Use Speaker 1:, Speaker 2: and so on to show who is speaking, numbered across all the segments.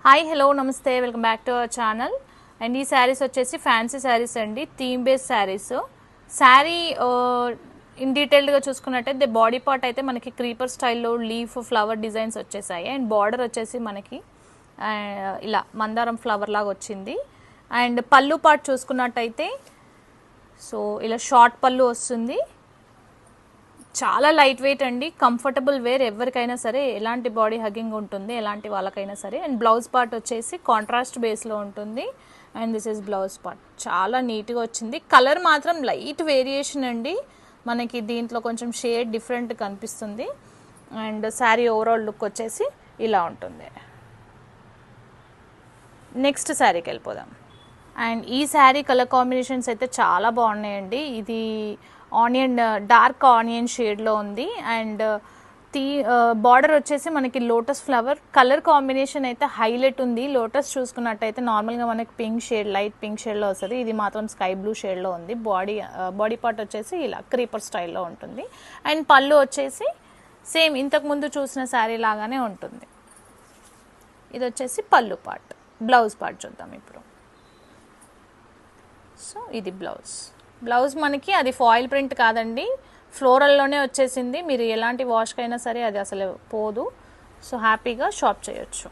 Speaker 1: Hi hello నమస్తే welcome back to our channel. And ఈ శారీస్ వచ్చేసి ఫ్యాన్సీ శారీస్ అండి, theme based saris. Sari in డీటెయిల్డ్గా చూసుకున్నట్టయితే బాడీ పార్ట్ అయితే మనకి క్రీపర్ స్టైల్లో లీఫ్ ఫ్లవర్ డిజైన్స్ వచ్చేసాయి. అండ్ బార్డర్ వచ్చేసి మనకి ఇలా మందారం ఫ్లవర్ లాగా వచ్చింది. అండ్ పళ్ళు పార్ట్ చూసుకున్నట్టయితే సో ఇలా షార్ట్ పళ్ళు వస్తుంది. చాలా లైట్ వెయిట్ అండి, కంఫర్టబుల్ వేర్, ఎవరికైనా సరే ఎలాంటి బాడీ హగ్గింగ్ ఉంటుంది, ఎలాంటి వాళ్ళకైనా సరే. అండ్ బ్లౌజ్ పార్ట్ వచ్చేసి కాంట్రాస్ట్ బేస్లో ఉంటుంది. And this is blouse part, చాలా నీట్గా వచ్చింది. కలర్ మాత్రం లైట్ వేరియేషన్ అండి, మనకి దీంట్లో కొంచెం షేడ్ డిఫరెంట్ కనిపిస్తుంది. అండ్ శారీ ఓవరాల్ లుక్ వచ్చేసి ఇలా ఉంటుంది. నెక్స్ట్ శారీకి వెళ్ళిపోదాం. అండ్ ఈ శారీ కలర్ కాంబినేషన్స్ అయితే చాలా బాగున్నాయండి. ఇది ఆనియన్, డార్క్ ఆనియన్ షేడ్లో ఉంది. అండ్ బార్డర్ వచ్చేసి మనకి లోటస్ ఫ్లవర్ కలర్ కాంబినేషన్ అయితే హైలైట్ ఉంది. లోటస్ చూసుకున్నట్టయితే నార్మల్గా మనకి పింక్ షేడ్, లైట్ పింక్ షేడ్లో వస్తుంది. ఇది మాత్రం స్కై బ్లూ షేడ్లో ఉంది. బాడీ పార్ట్ వచ్చేసి ఇలా క్రీపర్ స్టైల్లో ఉంటుంది. అండ్ పళ్ళు వచ్చేసి సేమ్ ఇంతకుముందు చూసిన శారీ లాగానే ఉంటుంది. ఇది వచ్చేసి పళ్ళు పార్ట్. బ్లౌజ్ పార్ట్ చూద్దాం ఇప్పుడు. సో ఇది బ్లౌజ్ మనకి అది ఫాయిల్ ప్రింట్ కాదండి, ఫ్లోరల్లోనే వచ్చేసింది. మీరు ఎలాంటి వాష్కైనా సరే అది అసలు పోదు. సో హ్యాపీగా షాప్ చేయొచ్చు.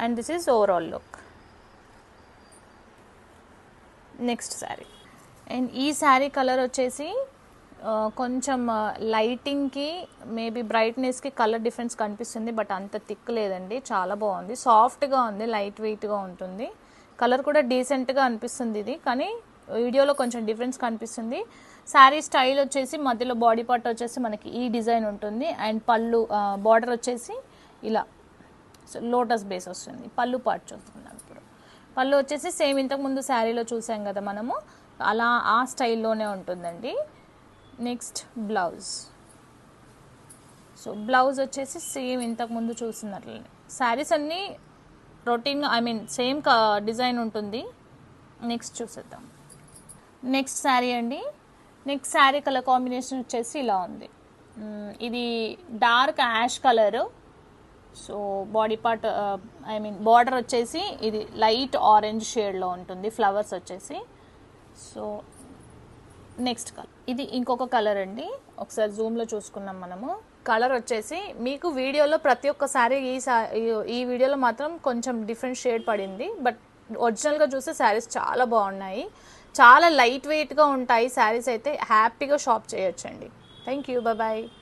Speaker 1: And this is overall look. Next sari. And ఈ శారీ కలర్ వచ్చేసి కొంచెం లైటింగ్కి మేబీ బ్రైట్నెస్కి కలర్ డిఫరెన్స్ కనిపిస్తుంది, బట్ అంత థిక్ లేదండి, చాలా బాగుంది. సాఫ్ట్గా ఉంది, లైట్ వెయిట్గా ఉంటుంది. కలర్ కూడా డీసెంట్గా అనిపిస్తుంది ఇది, కానీ వీడియోలో కొంచెం డిఫరెన్స్ కనిపిస్తుంది. శారీ స్టైల్ వచ్చేసి మధ్యలో బాడీ పార్ట్ వచ్చేసి మనకి ఈ డిజైన్ ఉంటుంది. అండ్ పళ్ళు బార్డర్ వచ్చేసి ఇలా లోటస్ బేస్ వస్తుంది. పళ్ళు పార్ట్ చూస్తున్నాం ఇప్పుడు. పళ్ళు వచ్చేసి సేమ్ ఇంతకుముందు శారీలో చూసాం కదా మనము, అలా ఆ స్టైల్లోనే ఉంటుందండి. Next blouse. సో బ్లౌజ్ వచ్చేసి సేమ్ ఇంతకుముందు చూసినట్లనే. శారీస్ అన్నీ రొటీన్, సేమ్ డిజైన్ ఉంటుంది. నెక్స్ట్ చూసేద్దాం. నెక్స్ట్ శారీ అండి. నెక్స్ట్ శారీ కలర్ కాంబినేషన్ వచ్చేసి ఇలా ఉంది. ఇది dark ash colour. So body part border వచ్చేసి ఇది లైట్ ఆరెంజ్ షేడ్లో ఉంటుంది, ఫ్లవర్స్ వచ్చేసి. సో నెక్స్ట్ కలర్, ఇది ఇంకొక కలర్ అండి. ఒకసారి జూమ్లో చూసుకున్నాం మనము. కలర్ వచ్చేసి మీకు వీడియోలో ప్రతి ఒక్క శారీ ఈ వీడియోలో మాత్రం కొంచెం డిఫరెంట్ షేడ్ పడింది, బట్ ఒరిజినల్గా చూస్తే శారీస్ చాలా బాగున్నాయి. చాలా లైట్ వెయిట్గా ఉంటాయి శారీస్ అయితే, హ్యాపీగా షాప్ చేయొచ్చండి. Thank you, bye.